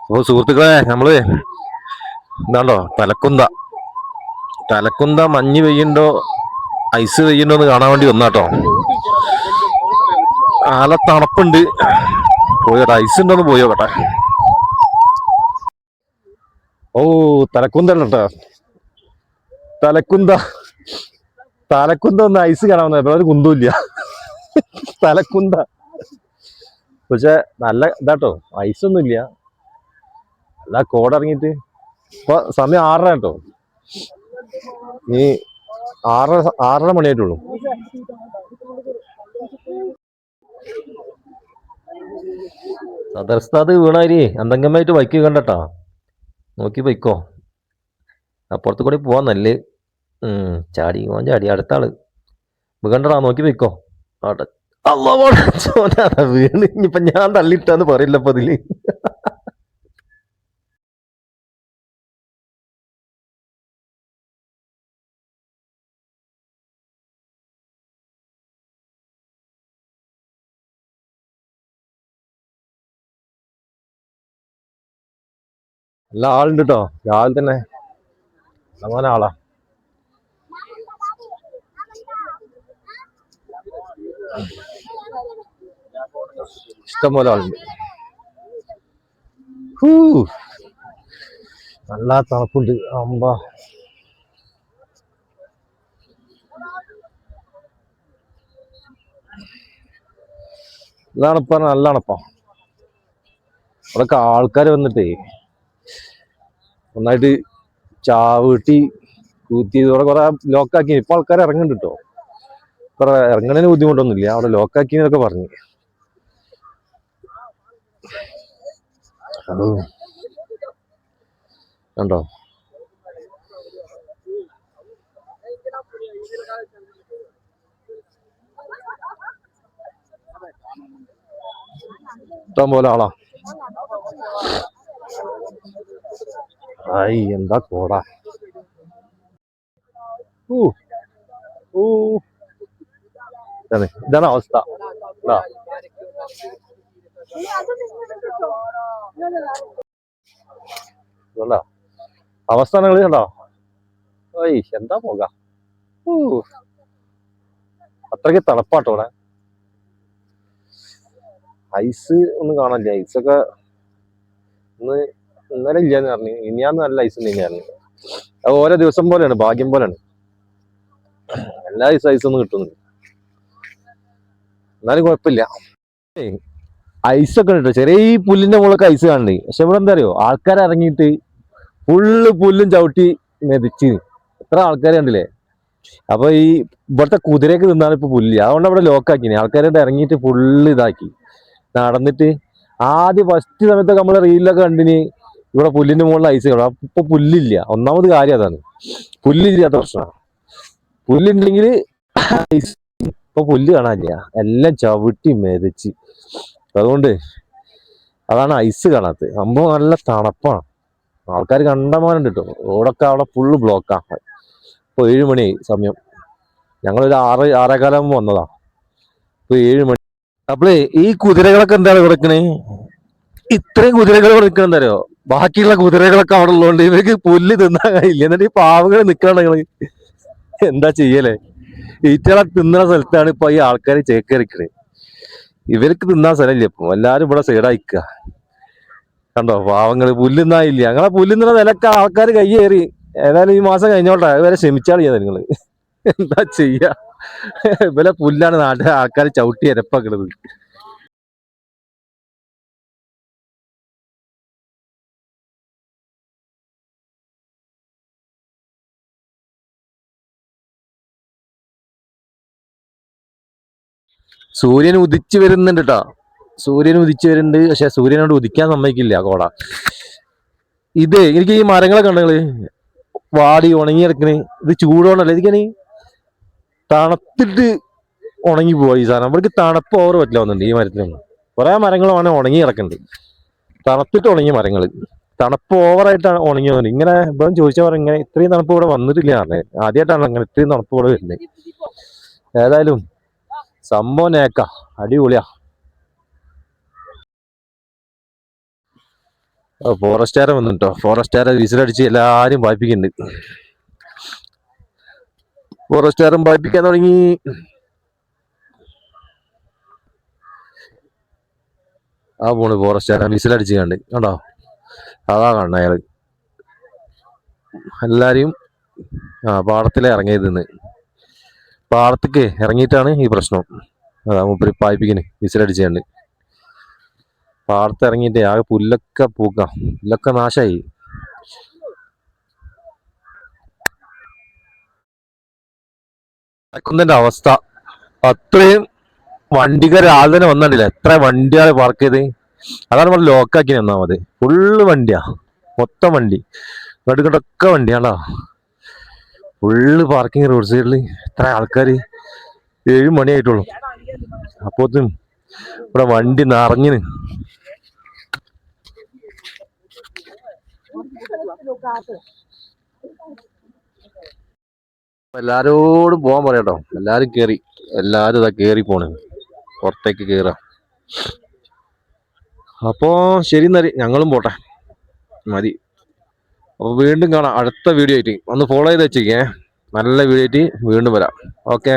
അപ്പോൾ സുഹൃത്തുക്കളെ, നമ്മള് എന്താണ്ടോ തലക്കുന്ത മഞ്ഞ് പെയ്യുണ്ടോ ഐസ് പെയ്യുണ്ടോ എന്ന് കാണാൻ വേണ്ടി വന്നാട്ടോ. നല്ല തണുപ്പുണ്ട്, പോയോട്ടെ, ഐസ് ഉണ്ടോന്ന് പോയോട്ടെ. ഓ, തലക്കുന്ത കേട്ടോ, തലക്കുന്ത തലക്കുന്ത ഒന്ന് ഐസ് കാണാൻ വന്നപ്പോ ഒരു കുന്തമില്ല. തലക്കുന്ത പക്ഷെ നല്ല ഇതാട്ടോ, ഐസൊന്നും ഇല്ല. അല്ല കോടിറങ്ങിയിട്ട് ഇപ്പൊ സമയം 6:30 കേട്ടോ. നീ 6:30 മണിയായിട്ടുള്ളൂ. സദർസ്ഥാത് വീണാരി എന്തെങ്കിലുമായിട്ട് ബൈക്ക് കണ്ടട്ടാ, നോക്കി ബൈക്കോ. അപ്പുറത്ത് കൂടി പോവാൻ നല്ലേ. ചാടി അടുത്ത ആള് വീണ്ടടാ, നോക്കി ബൈക്കോ. ആട്ടെ, അല്ല വീണ് ഇനിയിപ്പൊ ഞാൻ തള്ളിയിട്ടാന്ന് പറയില്ലപ്പോ അതില്. നല്ല ആളുണ്ട് കേട്ടോ, രാവിലെ തന്നെ അങ്ങനെ ആളാ. ഇഷ്ടംപോലെ ആളുണ്ട്. നല്ല തണുപ്പുണ്ട് അമ്പ. ഇതാണിപ്പ നല്ല തണുപ്പാ. അവിടൊക്കെ ആൾക്കാർ വന്നിട്ടേ നന്നായിട്ട് ചാവീട്ടി കൂത്തി ഇവിടെ കുറെ ലോക്കാക്കി. ഇപ്പൊ ആൾക്കാർ ഇറങ്ങുന്നുണ്ട് കേട്ടോ. ഇപ്പൊ ഇറങ്ങണതിന് ബുദ്ധിമുട്ടൊന്നുമില്ല, അവിടെ ലോക്കാക്കി എന്നൊക്കെ പറഞ്ഞു. കണ്ടോ, ഇഷ്ടം പോലെ ആളാ. ആയി എന്താ കോടാ. ഇതാണ് അവസ്ഥ. അവസ്ഥ നിങ്ങൾ കണ്ടോ. എന്താ പോക, അത്രയ്ക്ക് തണുപ്പാട്ടോ ഇവിടെ. ഐസ് ഒന്നും കാണാനില്ല. ഐസൊക്കെ ഇന്നലെ ഇല്ലാന്ന് പറഞ്ഞു, ഇനിയാന്ന് നല്ല ഐസ് ഉണ്ടെങ്കിൽ. അത് ഓരോ ദിവസം പോലെയാണ്, ഭാഗ്യം പോലെയാണ്. എല്ലാ ഐസൊന്നും കിട്ടുന്നില്ല, എന്നാലും കുഴപ്പമില്ല. ഐസൊക്കെ ഉണ്ട്, ചെറിയ ഈ പുല്ലിന്റെ മുകളൊക്കെ ഐസ് കാണണ്ടേ. പക്ഷെ ഇവിടെ എന്താ അറിയോ, ആൾക്കാർ ഇറങ്ങിയിട്ട് ഫുള്ള് പുല്ലും ചവിട്ടി മെതിച്ച് എത്ര ആൾക്കാർ കണ്ടില്ലേ. അപ്പൊ ഈ ഇവിടുത്തെ കുതിരക്ക് തിന്നാണ് ഇപ്പൊ പുല്ല്, അതുകൊണ്ട് അവിടെ ലോക്കാക്കിനെ. ആൾക്കാരായിട്ട് ഇറങ്ങിയിട്ട് ഫുള്ള് ഇതാക്കി നടന്നിട്ട്. ആദ്യം ഫസ്റ്റ് സമയത്തൊക്കെ നമ്മളെ റീലിലൊക്കെ കണ്ടിന് ഇവിടെ പുല്ലിന്റെ മുകളിൽ ഐസ് കാണും. ഇപ്പൊ പുല്ലില്ല. ഒന്നാമത് കാര്യം അതാണ്, പുല്ലില്ലാത്ത പ്രശ്നമാണ്. പുല്ലുണ്ടെങ്കിൽ ഐസ്, ഇപ്പൊ പുല്ല് കാണാനില്ല, എല്ലാം ചവിട്ടി മെതിച്ച്. അതുകൊണ്ട് അതാണ് ഐസ് കാണാത്തത്. സംഭവം നല്ല തണുപ്പാണ്. ആൾക്കാർ കണ്ടമാനം കിട്ടും. റോഡൊക്കെ അവിടെ ഫുള്ള് ബ്ലോക്കാ. ഇപ്പൊ 7 മണിയായി സമയം. ഞങ്ങളൊരു 6-6:15 വന്നതാ. ഇപ്പൊ 7 മണി. അപ്പളേ ഈ കുതിരകളൊക്കെ എന്താണ് കിടക്കണേ, ഇത്രയും കുതിരകൾ കിടക്കണ എന്താ, ബാക്കിയുള്ള കുതിരകളൊക്കെ അവിടെ ഉള്ളതുകൊണ്ട് ഇവർക്ക് പുല്ല് തിന്നാൻ കഴിയില്ല. എന്നിട്ട് ഈ പാവങ്ങൾ നിൽക്കണം. നിങ്ങള് എന്താ ചെയ്യലേ? ഈറ്റകളെ തിന്നുന്ന സ്ഥലത്താണ് ഇപ്പൊ ഈ ആൾക്കാർ ചേക്കേറിക്കണേ. ഇവർക്ക് തിന്നാൻ സ്ഥലമില്ല. ഇപ്പൊ എല്ലാരും ഇവിടെ സൈഡായിക്കുക. കണ്ടോ, പാവങ്ങള് പുല്ലുന്നായില്ല. ഞങ്ങളെ പുല്ലുന്ന നിലക്ക് ആൾക്കാർ കയ്യേറി. ഏതായാലും ഈ മാസം കഴിഞ്ഞോട്ടെ, അതുവരെ ക്ഷമിച്ചാളിയാ നിങ്ങള്. എന്താ ചെയ്യാ, ഇവലെ പുല്ലാണ് നാട്ടിലെ ആൾക്കാർ ചവിട്ടി എരപ്പാക്കണത്. സൂര്യൻ ഉദിച്ചു വരുന്നുണ്ട് കേട്ടോ, സൂര്യൻ ഉദിച്ചു വരുന്നുണ്ട്. പക്ഷെ സൂര്യനോട് ഉദിക്കാൻ സമ്മതിക്കില്ല കോട. എനിക്ക് ഈ മരങ്ങളൊക്കെ ഉണ്ടെങ്കില് വാടി ഉണങ്ങി കിടക്കണേ. ഇത് ചൂടോണ്ടല്ലേ, ഇതിങ്ങനെ തണുത്തിട്ട് ഉണങ്ങി പോവാ ഈ സാധനം. അവർക്ക് തണുപ്പ് ഓവർ പറ്റില്ലാവുന്നുണ്ട് ഈ മരത്തിനൊന്നും. കുറെ മരങ്ങളാണ് ഉണങ്ങി കിടക്കുന്നുണ്ട്, തണുത്തിട്ട് ഉണങ്ങിയ മരങ്ങള്. തണുപ്പ് ഓവറായിട്ടാണ് ഉണങ്ങി വന്നത്. ഇങ്ങനെ ഇപ്പം ചോദിച്ചാൽ പറയാം, ഇങ്ങനെ ഇത്രയും തണുപ്പ് ഇവിടെ വന്നിട്ടില്ല പറഞ്ഞത്. ആദ്യമായിട്ടാണ് അങ്ങനെ ഇത്രയും തണുപ്പ് ഇവിടെ വരുന്നത്. ഏതായാലും സംഭവം നേക്കാ, അടിപൊളിയാ. ഫോറസ്റ്റുകാരൻ വന്നിട്ടോ. ഫോറസ്റ്റുകാരെ വിസിലടിച്ച് എല്ലാരും വായിപ്പിക്കുന്നുണ്ട്. ഫോറസ്റ്റുകാരൻ വായിപ്പിക്കാൻ തുടങ്ങി. ആ പോണ് ഫോറസ്റ്റുകാരൻ വിസിലടിച്ച് കണ്ടോ. അതാ കാണണം അയാള്. എല്ലാരെയും പാടത്തിലെ ഇറങ്ങിയത് നിന്ന്. പാടത്തേക്ക് ഇറങ്ങിയിട്ടാണ് ഈ പ്രശ്നം. അതാ മൂപ്പര് പായിപ്പിക്കണ് വിസിലടിച്ചുകൊണ്ട്. പാടത്ത് ഇറങ്ങിയിട്ട് ആകെ പുല്ലൊക്കെ പൂക്കാം, പുല്ലൊക്കെ നാശമായി. കുന്നന്റെ അവസ്ഥ അത്രയും വണ്ടിക്കാർ രാവിലെ തന്നെ വന്നിട്ടില്ല. എത്ര വണ്ടിയാണ് പാർക്ക് ചെയ്ത്. അതാണ് നമ്മൾ ലോക്കാക്കി ഒന്നാമത്. ഫുള്ള് വണ്ടിയാ, മൊത്തം വണ്ടി, നടുക്കണ്ടൊക്കെ വണ്ടിയാണോ. ഫുള്ള് പാർക്കിങ് റോഡ് സൈഡിൽ. എത്ര ആൾക്കാർ, 7 മണിയായിട്ടുള്ളൂ. അപ്പോത്തും ഇവിടെ വണ്ടി നിറഞ്ഞിന്. എല്ലാരോടും പോകാൻ പറയാട്ടോ. എല്ലാരും കേറി, എല്ലാരും ഇതാ കേറി പോണ്, പുറത്തേക്ക് കേറാ. അപ്പോ ശരി എന്നാല്, ഞങ്ങളും പോട്ടെ, മതി. അപ്പൊ വീണ്ടും കാണാം അടുത്ത വീഡിയോ ആയിട്ട്. ഒന്ന് ഫോളോ ചെയ്ത് വെച്ചേക്കേ. നല്ല വീഡിയോ ആയിട്ട് വീണ്ടും വരാം. ഓക്കെ.